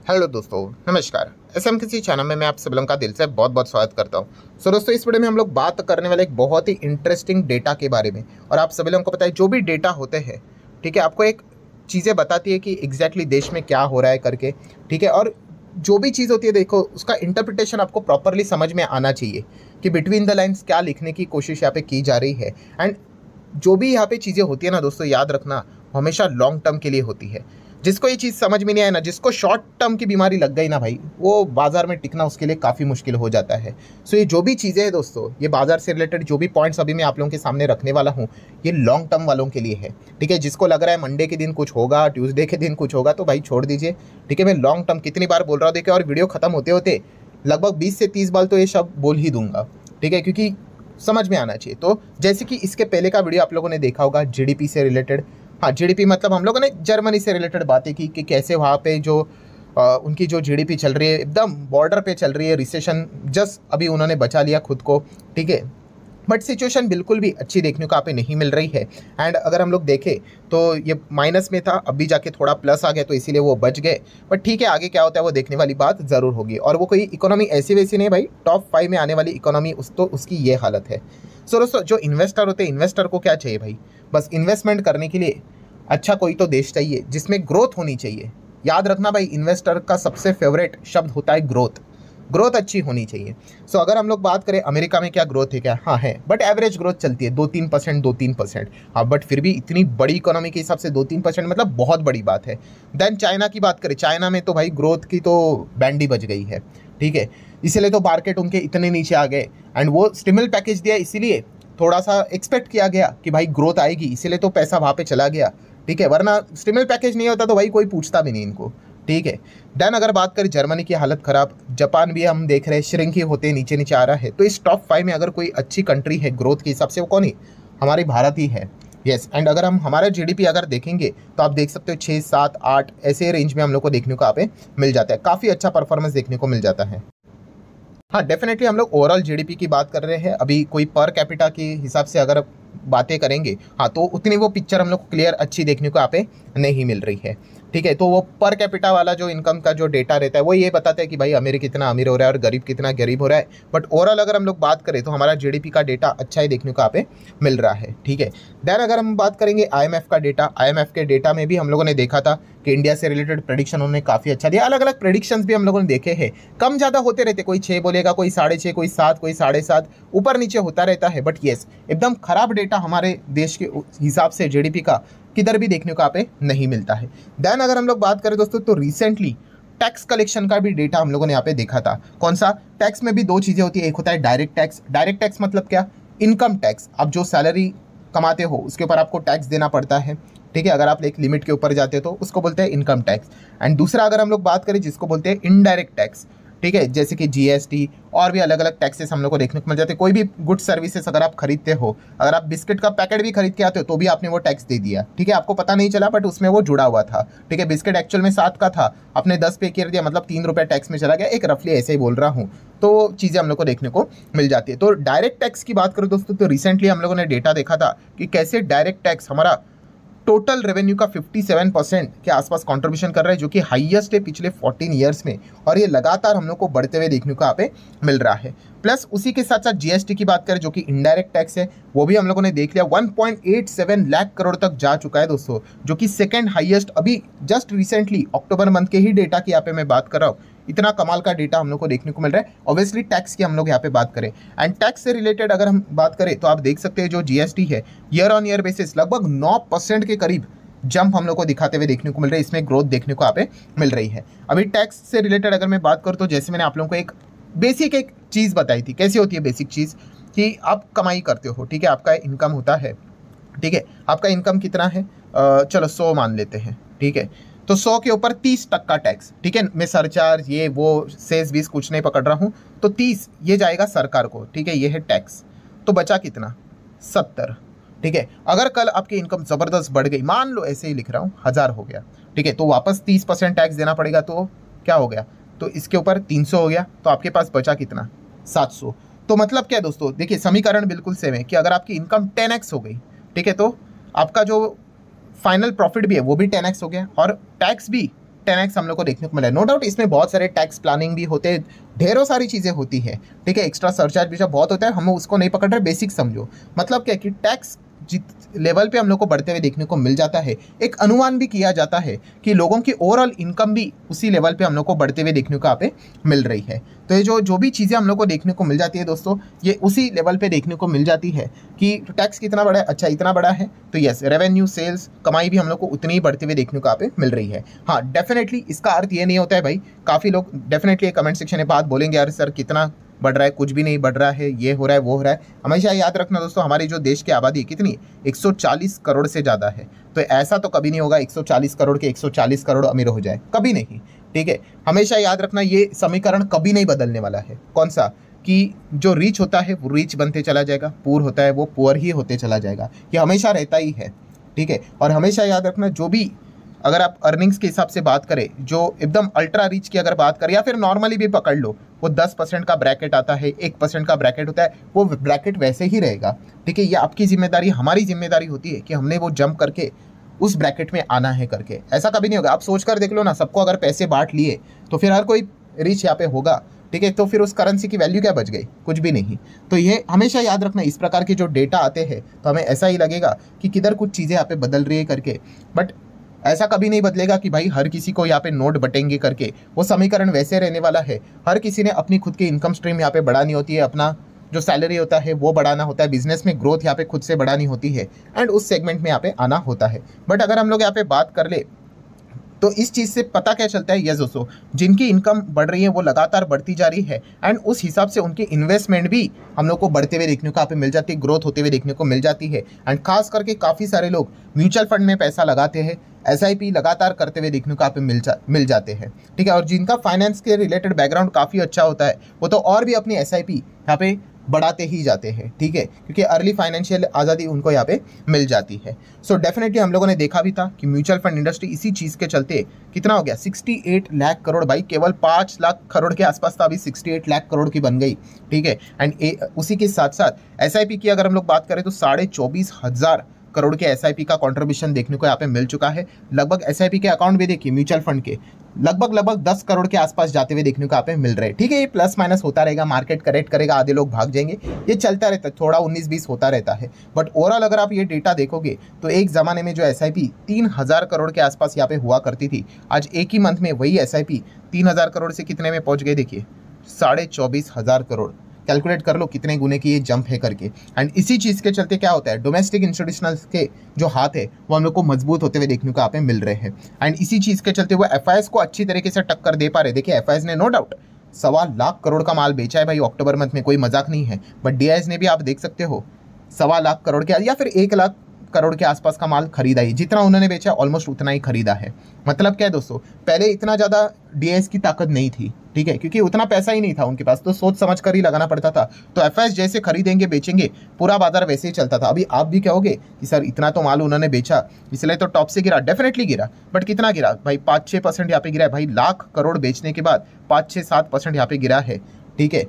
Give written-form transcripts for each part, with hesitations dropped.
Hello दोस्तों, नमस्कार। SM किसी चैनल में मैं आप सभी लोगों का दिल से बहुत बहुत स्वागत करता हूं। दोस्तों, इस वीडियो में हम लोग बात करने वाले एक बहुत ही इंटरेस्टिंग डेटा के बारे में। और आप सभी लोगों को पता है, जो भी डेटा होते हैं, ठीक है, आपको एक चीज़ें बताती है कि एग्जैक्टली देश में क्या हो रहा है करके, ठीक है। और जो भी चीज़ होती है, देखो, उसका इंटरप्रिटेशन आपको प्रॉपरली समझ में आना चाहिए कि बिटवीन द लाइन्स क्या लिखने की कोशिश यहाँ पे की जा रही है। एंड जो भी यहाँ पे चीज़ें होती है ना दोस्तों, याद रखना, हमेशा लॉन्ग टर्म के लिए होती है। जिसको ये चीज़ समझ में नहीं आए ना, जिसको शॉर्ट टर्म की बीमारी लग गई ना भाई, वो बाजार में टिकना उसके लिए काफ़ी मुश्किल हो जाता है। सो ये जो भी चीज़ें हैं दोस्तों, ये बाजार से रिलेटेड जो भी पॉइंट्स अभी मैं आप लोगों के सामने रखने वाला हूँ, ये लॉन्ग टर्म वालों के लिए है, ठीक है। जिसको लग रहा है मंडे के दिन कुछ होगा, ट्यूसडे के दिन कुछ होगा, तो भाई छोड़ दीजिए, ठीक है। मैं लॉन्ग टर्म कितनी बार बोल रहा हूँ, देखिए, और वीडियो खत्म होते होते लगभग 20 से 30 बार तो ये शब्द बोल ही दूंगा, ठीक है, क्योंकि समझ में आना चाहिए। तो जैसे कि इसके पहले का वीडियो आप लोगों ने देखा होगा जीडीपी से रिलेटेड। हाँ, जीडीपी मतलब हम लोगों ने जर्मनी से रिलेटेड बातें की कि कैसे वहाँ पे जो उनकी जो जीडीपी चल रही है, एकदम बॉर्डर पे चल रही है, रिसेशन जस्ट अभी उन्होंने बचा लिया खुद को, ठीक है। बट सिचुएशन बिल्कुल भी अच्छी देखने को यहाँ पे नहीं मिल रही है। एंड अगर हम लोग देखें तो ये माइनस में था, अभी जाके थोड़ा प्लस आ गया, तो इसीलिए वो बच गए। बट ठीक है, आगे क्या होता है वो देखने वाली बात ज़रूर होगी। और वो कोई इकोनॉमी ऐसी वैसी नहीं भाई, टॉप 5 में आने वाली इकोनॉमी उसकी ये हालत है। सो दोस्तों, जो इन्वेस्टर होते हैं, इन्वेस्टर को क्या चाहिए भाई, बस इन्वेस्टमेंट करने के लिए अच्छा कोई तो देश चाहिए जिसमें ग्रोथ होनी चाहिए। याद रखना भाई, इन्वेस्टर का सबसे फेवरेट शब्द होता है ग्रोथ। ग्रोथ अच्छी होनी चाहिए। सो अगर हम लोग बात करें अमेरिका में क्या ग्रोथ है, क्या हाँ है, बट एवरेज ग्रोथ चलती है 2-3%। हाँ, बट फिर भी इतनी बड़ी इकोनॉमी के हिसाब से 2-3% मतलब बहुत बड़ी बात है। देन चाइना की बात करें, चाइना में तो भाई ग्रोथ की तो बैंड ही बज गई है, ठीक है। इसीलिए तो मार्केट उनके इतने नीचे आ गए। एंड वो स्टिमुलस पैकेज दिया, इसीलिए थोड़ा सा एक्सपेक्ट किया गया कि भाई ग्रोथ आएगी, इसीलिए तो पैसा वहाँ पे चला गया, ठीक है। वरना स्टिमुलस पैकेज नहीं होता तो भाई कोई पूछता भी नहीं इनको, ठीक है। देन अगर बात करें जर्मनी की हालत खराब, जापान भी हम देख रहे हैं श्रिंक ही होते नीचे नीचे आ रहा है। तो इस टॉप 5 में अगर कोई अच्छी कंट्री है ग्रोथ के हिसाब से, वो कौन है? हमारी भारत ही है, यस। एंड अगर हम हमारा जीडीपी अगर देखेंगे तो आप देख सकते हो 6, 7, 8 ऐसे रेंज में हम लोग को देखने को यहाँ पे मिल जाता है। काफ़ी अच्छा परफॉर्मेंस देखने को मिल जाता है। हाँ, डेफिनेटली हम लोग ओवरऑल जीडीपी की बात कर रहे हैं, अभी कोई पर कैपिटा के हिसाब से अगर बातें करेंगे, हाँ, तो उतनी वो पिक्चर हम लोग को क्लियर अच्छी देखने को यहाँ पे नहीं मिल रही है, ठीक है। तो वो पर कैपिटा वाला जो इनकम का जो डेटा रहता है, वो ये बताता है कि भाई अमीर कितना अमीर हो रहा है और गरीब कितना गरीब हो रहा है। बट ओवरऑल अगर हम लोग बात करें तो हमारा जीडीपी का डेटा अच्छा ही देखने को यहाँ पे मिल रहा है, ठीक है। देन अगर हम बात करेंगे आईएमएफ का डेटा, आईएमएफ के डेटा में भी हम लोगों ने देखा था कि इंडिया से रिलेटेड प्रेडिक्शन उन्होंने काफ़ी अच्छा दिया। अलग अलग प्रेडिक्शंस भी हम लोगों ने देखे हैं, कम ज़्यादा होते रहते, कोई 6 बोलेगा, कोई 6.5, कोई 7, कोई 7.5, ऊपर नीचे होता रहता है। बट येस, एकदम खराब डेटा हमारे देश के हिसाब से जीडीपी का किधर भी देखने को यहाँ पे नहीं मिलता है। देन अगर हम लोग बात करें दोस्तों, तो रिसेंटली टैक्स कलेक्शन का भी डेटा हम लोगों ने यहाँ पे देखा था। कौन सा? टैक्स में भी दो चीज़ें होती है, एक होता है डायरेक्ट टैक्स। डायरेक्ट टैक्स मतलब क्या? Income tax. आप जो सैलरी कमाते हो उसके ऊपर आपको टैक्स देना पड़ता है, ठीक है। अगर आप एक लिमिट के ऊपर जाते हो तो उसको बोलते हैं इनकम टैक्स। एंड दूसरा अगर हम लोग बात करें जिसको बोलते हैं इनडायरेक्ट टैक्स, ठीक है, जैसे कि जीएसटी और भी अलग अलग टैक्सेस हम लोग को देखने को मिल जाते हैं। कोई भी गुड सर्विसेज अगर आप खरीदते हो, अगर आप बिस्किट का पैकेट भी खरीद के आते हो तो भी आपने वो टैक्स दे दिया, ठीक है। आपको पता नहीं चला बट उसमें वो जुड़ा हुआ था, ठीक है। बिस्किट एक्चुअल में 7 का था, आपने 10 पे कर दिया, मतलब 3 रुपये टैक्स में चला गया। एक रफली ऐसे ही बोल रहा हूँ, तो चीज़ें हम लोग को देखने को मिल जाती है। तो डायरेक्ट टैक्स की बात करो दोस्तों, तो रिसेंटली हम लोगों ने डेटा देखा था कि कैसे डायरेक्ट टैक्स हमारा टोटल रेवेन्यू का 57% के आसपास कंट्रीब्यूशन कर रहा है, जो कि हाईएस्ट है पिछले 14 ईयर्स में। और ये लगातार हम लोग को बढ़ते हुए देखने को यहाँ पे मिल रहा है। प्लस उसी के साथ साथ जीएसटी की बात करें, जो कि इनडायरेक्ट टैक्स है, वो भी हम लोगों ने देख लिया 1.87 लाख करोड़ तक जा चुका है दोस्तों, जो कि सेकेंड हाईएस्ट अभी जस्ट रिसेंटली अक्टूबर मंथ के ही डेटा की यहाँ पे मैं बात कर रहा हूँ। इतना कमाल का डेटा हम लोग को देखने को मिल रहा है। ऑब्वियसली टैक्स की हम लोग यहाँ पे बात करें, एंड टैक्स से रिलेटेड अगर हम बात करें तो आप देख सकते हैं जो जीएसटी है, ईयर ऑन ईयर बेसिस लगभग 9% के करीब जंप हम लोग को दिखाते हुए देखने को मिल रहा है। इसमें ग्रोथ देखने को यहाँ पे मिल रही है। अभी टैक्स से रिलेटेड अगर मैं बात करूँ तो जैसे मैंने आप लोगों को एक बेसिक एक चीज़ बताई थी, कैसी होती है बेसिक चीज़, कि आप कमाई करते हो, ठीक है, आपका इनकम होता है, ठीक है। आपका इनकम कितना है? चलो 100 मान लेते हैं, ठीक है। तो 100 के ऊपर 30% टैक्स, ठीक है। मैं सरचार्ज ये वो सेस 20 कुछ नहीं पकड़ रहा हूँ, तो 30 ये जाएगा सरकार को, ठीक है, ये है टैक्स। तो बचा कितना? 70, ठीक है। अगर कल आपकी इनकम ज़बरदस्त बढ़ गई, मान लो ऐसे ही लिख रहा हूँ 1000 हो गया, ठीक है, तो वापस 30% टैक्स देना पड़ेगा। तो क्या हो गया? तो इसके ऊपर 300 हो गया, तो आपके पास बचा कितना? 700। तो मतलब क्या दोस्तों, देखिए समीकरण बिल्कुल सेम है कि अगर आपकी इनकम 10x हो गई, ठीक है, तो आपका जो फाइनल प्रॉफिट भी है वो भी 10x हो गया और टैक्स भी 10x हम लोग को देखने को मिला है। नो डाउट इसमें बहुत सारे टैक्स प्लानिंग भी होते हैं, ढेरों सारी चीज़ें होती है, ठीक है। एक्स्ट्रा सरचार्ज भी जब बहुत होता है, हम उसको नहीं पकड़ रहे, बेसिक समझो। मतलब क्या कि टैक्स जित लेवल पे हम लोग को बढ़ते हुए देखने को मिल जाता है, एक अनुमान भी किया जाता है कि लोगों की ओवरऑल इनकम भी उसी लेवल पे हम लोग को बढ़ते हुए देखने को यहाँ पे मिल रही है। तो ये जो भी चीज़ें हम लोग को देखने को मिल जाती है दोस्तों, ये उसी लेवल पे देखने को मिल जाती है कि टैक्स कितना बड़ा है, अच्छा इतना बड़ा है, तो यस रेवेन्यू सेल्स कमाई भी हम लोग को उतनी ही बढ़ते हुए देखने को यहाँ पे मिल रही है। हाँ डेफिनेटली इसका अर्थ ये नहीं होता है भाई, काफ़ी लोग डेफिनेटली कमेंट सेक्शन में बात बोलेंगे, यार सर कितना बढ़ रहा है, कुछ भी नहीं बढ़ रहा है, ये हो रहा है वो हो रहा है। हमेशा याद रखना दोस्तों, हमारी जो देश की आबादी कितनी 140 करोड़ से ज़्यादा है, तो ऐसा तो कभी नहीं होगा 140 करोड़ के 140 करोड़ अमीर हो जाए, कभी नहीं, ठीक है। हमेशा याद रखना ये समीकरण कभी नहीं बदलने वाला है। कौन सा? कि जो रिच होता है वो रिच बनते चला जाएगा, पुअर होता है वो पुअर ही होते चला जाएगा, ये हमेशा रहता ही है, ठीक है। और हमेशा याद रखना, जो भी अगर आप अर्निंग्स के हिसाब से बात करें, जो एकदम अल्ट्रा रिच की अगर बात करें या फिर नॉर्मली भी पकड़ लो, वो 10% का ब्रैकेट आता है, 1% का ब्रैकेट होता है, वो ब्रैकेट वैसे ही रहेगा, ठीक है। ये आपकी जिम्मेदारी, हमारी जिम्मेदारी होती है कि हमने वो जंप करके उस ब्रैकेट में आना है करके, ऐसा कभी नहीं होगा। आप सोच कर देख लो ना, सबको अगर पैसे बांट लिए तो फिर हर कोई रिच यहाँ पे होगा, ठीक है। तो फिर उस करेंसी की वैल्यू क्या बच गई? कुछ भी नहीं। तो ये हमेशा याद रखना, इस प्रकार के जो डेटा आते हैं तो हमें ऐसा ही लगेगा कि किधर कुछ चीज़ें यहाँ पे बदल रही है करके, बट ऐसा कभी नहीं बदलेगा कि भाई हर किसी को यहाँ पे नोट बटेंगे करके, वो समीकरण वैसे रहने वाला है। हर किसी ने अपनी खुद की इनकम स्ट्रीम यहाँ पे बढ़ानी होती है, अपना जो सैलरी होता है वो बढ़ाना होता है, बिजनेस में ग्रोथ यहाँ पे खुद से बढ़ानी होती है, एंड उस सेगमेंट में यहाँ पे आना होता है। बट अगर हम लोग यहाँ पे बात कर ले तो इस चीज़ से पता क्या चलता है, यस दोस्तों, जिनकी इनकम बढ़ रही है वो लगातार बढ़ती जा रही है, एंड उस हिसाब से उनकी इन्वेस्टमेंट भी हम लोग को बढ़ते हुए देखने को यहाँ पे मिल जाती है, ग्रोथ होते हुए देखने को मिल जाती है। एंड खास करके काफ़ी सारे लोग म्यूचुअल फंड में पैसा लगाते हैं, SIP लगातार करते हुए देखने को यहाँ पे मिल जाते हैं, ठीक है। और जिनका फाइनेंस के रिलेटेड बैकग्राउंड काफ़ी अच्छा होता है, वो तो और भी अपनी SIP यहाँ पे बढ़ाते ही जाते हैं, ठीक है, क्योंकि अर्ली फाइनेंशियल आज़ादी उनको यहाँ पे मिल जाती है। सो डेफिनेटली हम लोगों ने देखा भी था कि म्यूचुअल फंड इंडस्ट्री इसी चीज़ के चलते कितना हो गया, 68 लाख करोड़, भाई केवल 5 लाख करोड़ के आसपास था, अभी 68 लाख करोड़ की बन गई, ठीक है। एंड उसी के साथ साथ SIP की अगर हम लोग बात करें तो 24,500 करोड़ के SIP का कंट्रीब्यूशन देखने को यहाँ पे मिल चुका है। लगभग SIP के अकाउंट भी देखिए म्यूचुअल फंड के लगभग 10 करोड़ के आसपास जाते हुए देखने को यहाँ पे मिल रहे हैं, ठीक है। ये प्लस माइनस होता रहेगा, मार्केट करेक्ट करेगा, आधे लोग भाग जाएंगे, ये चलता रहता है, थोड़ा 19-20 होता रहता है। बट ओवरऑल अगर आप ये डेटा देखोगे तो एक ज़माने में जो SIP 3,000 करोड़ के आसपास यहाँ पे हुआ करती थी, आज एक ही मंथ में वही SIP 3,000 करोड़ से कितने में पहुँच गए, देखिए 24,500 करोड़। कैलकुलेट कर लो कितने गुने की ये जंप है करके। एंड इसी चीज़ के चलते क्या होता है, डोमेस्टिक इंस्टीट्यूशनल के जो हाथ है वो हम लोग को मजबूत होते हुए देखने को यहाँ पे मिल रहे हैं। एंड इसी चीज़ के चलते वो FIs को अच्छी तरीके से टक्कर दे पा रहे। देखिए FIs ने नो डाउट 1.25 लाख करोड़ का माल बेचा है भाई अक्टूबर मंथ में, कोई मजाक नहीं है। बट DIs ने भी आप देख सकते हो 1.25 लाख करोड़ के या फिर 1 लाख करोड़ के आसपास का माल खरीदा ही, जितना उन्होंने बेचा ऑलमोस्ट उतना ही खरीदा है। मतलब क्या है दोस्तों, पहले इतना ज़्यादा DIs की ताकत नहीं थी, ठीक है, क्योंकि उतना पैसा ही नहीं था उनके पास, तो सोच समझ कर ही लगाना पड़ता था। तो FIs जैसे खरीदेंगे बेचेंगे, पूरा बाजार वैसे ही चलता था। अभी आप भी कहोगे कि सर इतना तो माल उन्होंने बेचा इसलिए तो टॉप से गिरा, डेफिनेटली गिरा, बट कितना गिरा भाई, 5-6% यहाँ पे गिरा है भाई। लाख करोड़ बेचने के बाद 5-6-7% यहाँ पे गिरा है, ठीक है।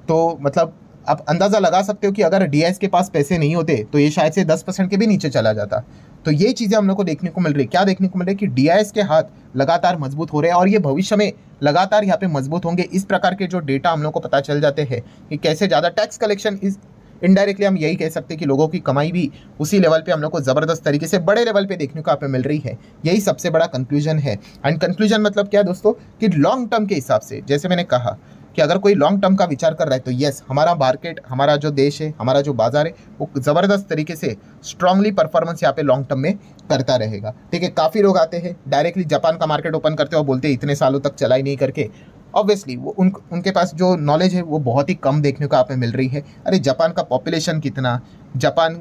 तो मतलब आप अंदाज़ा लगा सकते हो कि अगर DIs के पास पैसे नहीं होते तो ये शायद से 10% के भी नीचे चला जाता। तो ये चीज़ें हम लोग को देखने को मिल रही है। क्या देखने को मिल रही है कि DIs के हाथ लगातार मजबूत हो रहे हैं और ये भविष्य में लगातार यहाँ पे मजबूत होंगे। इस प्रकार के जो डेटा हम लोग को पता चल जाते हैं कि कैसे ज़्यादा टैक्स कलेक्शन इस इनडायरेक्टली हम यही कह सकते हैं कि लोगों की कमाई भी उसी लेवल पे हम लोग को ज़बरदस्त तरीके से बड़े लेवल पे देखने को यहाँ पे मिल रही है। यही सबसे बड़ा कंक्लूजन है। एंड कंक्लूजन मतलब क्या है दोस्तों, कि लॉन्ग टर्म के हिसाब से जैसे मैंने कहा कि अगर कोई लॉन्ग टर्म का विचार कर रहा है तो यस, हमारा मार्केट, हमारा जो देश है, हमारा जो बाजार है वो ज़बरदस्त तरीके से स्ट्रांगली परफॉर्मेंस यहाँ पे लॉन्ग टर्म में करता रहेगा, ठीक है। काफ़ी लोग आते हैं डायरेक्टली जापान का मार्केट ओपन करते हैं और बोलते हैं इतने सालों तक चला ही नहीं करके। ऑब्वियसली वो उनके पास जो नॉलेज है वो बहुत ही कम देखने को यहाँ पे मिल रही है। अरे जापान का पॉपुलेशन कितना, जापान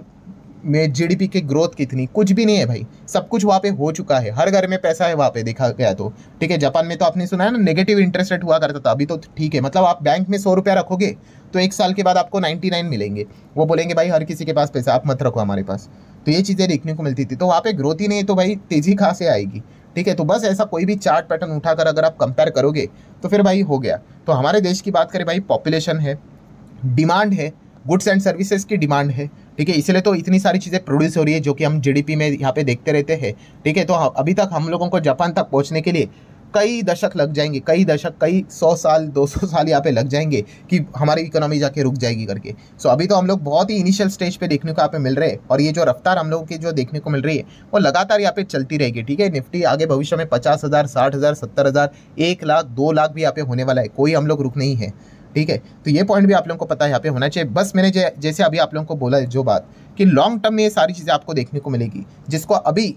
में GDP की ग्रोथ कितनी, कुछ भी नहीं है भाई। सब कुछ वहाँ पे हो चुका है, हर घर में पैसा है वहाँ पे देखा गया तो, ठीक है। जापान में तो आपने सुना है ना, नेगेटिव इंटरेस्ट रेट हुआ करता था, अभी तो ठीक है। मतलब आप बैंक में 100 रुपया रखोगे तो 1 साल के बाद आपको 99 मिलेंगे। वो बोलेंगे भाई हर किसी के पास पैसा, आप मत रखो हमारे पास। तो ये चीज़ें देखने को मिलती थी। तो वहाँ पे ग्रोथ ही नहीं है तो भाई तेज़ी कहाँ से आएगी, ठीक है। तो बस ऐसा कोई भी चार्ट पैटर्न उठाकर अगर आप कंपेयर करोगे तो फिर भाई हो गया। तो हमारे देश की बात करें भाई, पॉपुलेशन है, डिमांड है, गुड्स एंड सर्विसेज की डिमांड है, ठीक है। इसलिए तो इतनी सारी चीज़ें प्रोड्यूस हो रही है जो कि हम GDP में यहाँ पे देखते रहते हैं, ठीक है। तो अभी तक हम लोगों को जापान तक पहुँचने के लिए कई दशक लग जाएंगे, कई दशक, कई 100 साल 200 साल यहाँ पे लग जाएंगे कि हमारी इकोनॉमी जाके रुक जाएगी करके। सो अभी तो हम लोग बहुत ही इनिशियल स्टेज पे देखने को यहाँ पे मिल रहे हैं, और ये जो रफ्तार हम लोगों की जो देखने को मिल रही है वो लगातार यहाँ पे चलती रहेगी। ठीक है, निफ्टी आगे भविष्य में 50,000, 60,000, 70,000, 1 लाख, 2 लाख भी यहाँ पे होने वाला है, कोई हम लोग रुक नहीं है। ठीक है, तो ये पॉइंट भी आप लोगों को पता है यहाँ पे होना चाहिए। बस मैंने जैसे अभी आप लोगों को बोला है जो बात, कि लॉन्ग टर्म में ये सारी चीज़ें आपको देखने को मिलेगी, जिसको अभी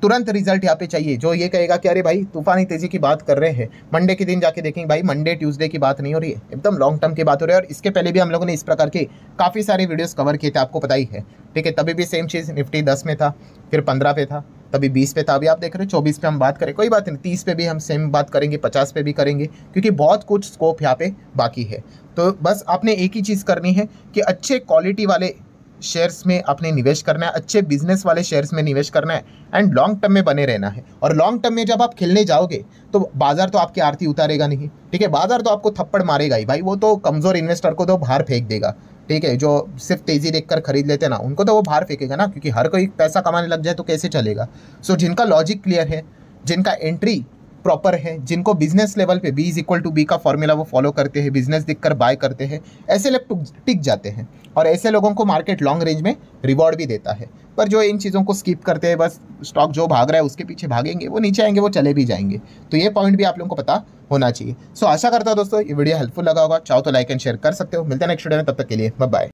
तुरंत रिजल्ट यहाँ पे चाहिए। जो ये कहेगा कि अरे भाई तूफानी तेजी की बात कर रहे हैं, मंडे के दिन जाके देखेंगे, भाई मंडे ट्यूसडे की बात नहीं हो रही है, एकदम लॉन्ग टर्म की बात हो रही है। और इसके पहले भी हम लोगों ने इस प्रकार के काफ़ी सारे वीडियोस कवर किए थे, आपको पता ही है। ठीक है, तभी भी सेम चीज़, निफ्टी 10 में था, फिर 15 पे था, तभी 20 पे था, अभी आप देख रहे हैं 24 पे हम बात करें, कोई बात नहीं, 30 पे भी हम सेम बात करेंगे, 50 पे भी करेंगे, क्योंकि बहुत कुछ स्कोप यहाँ पे बाकी है। तो बस आपने एक ही चीज़ करनी है कि अच्छे क्वालिटी वाले शेयर्स में आपने निवेश करना है, अच्छे बिजनेस वाले शेयर्स में निवेश करना है, एंड लॉन्ग टर्म में बने रहना है। और लॉन्ग टर्म में जब आप खेलने जाओगे तो बाजार तो आपकी आरती उतारेगा नहीं। ठीक है, बाजार तो आपको थप्पड़ मारेगा ही भाई, वो तो कमज़ोर इन्वेस्टर को तो बाहर फेंक देगा। ठीक है, जो सिर्फ तेज़ी देखकर खरीद लेते हैं ना, उनको तो वो बाहर फेंकेगा ना, क्योंकि हर कोई पैसा कमाने लग जाए तो कैसे चलेगा। सो जिनका लॉजिक क्लियर है, जिनका एंट्री प्रॉपर है, जिनको बिजनेस लेवल पे B=B का फॉर्मूला वो फॉलो करते हैं, बिजनेस देखकर बाय करते हैं, ऐसे लोग टिक जाते हैं, और ऐसे लोगों को मार्केट लॉन्ग रेंज में रिवॉर्ड भी देता है। पर जो इन चीज़ों को स्किप करते हैं, बस स्टॉक जो भाग रहा है उसके पीछे भागेंगे, वो नीचे आएंगे, वो चले भी जाएंगे। तो ये पॉइंट भी आप लोगों को पता होना चाहिए। सो आशा करता हूँ दोस्तों ये वीडियो हेल्पफुल लगा होगा, चाहो तो लाइक एंड शेयर कर सकते हो। मिलते हैं नेक्स्ट वीडियो में, तब तक के लिए बाय बाय।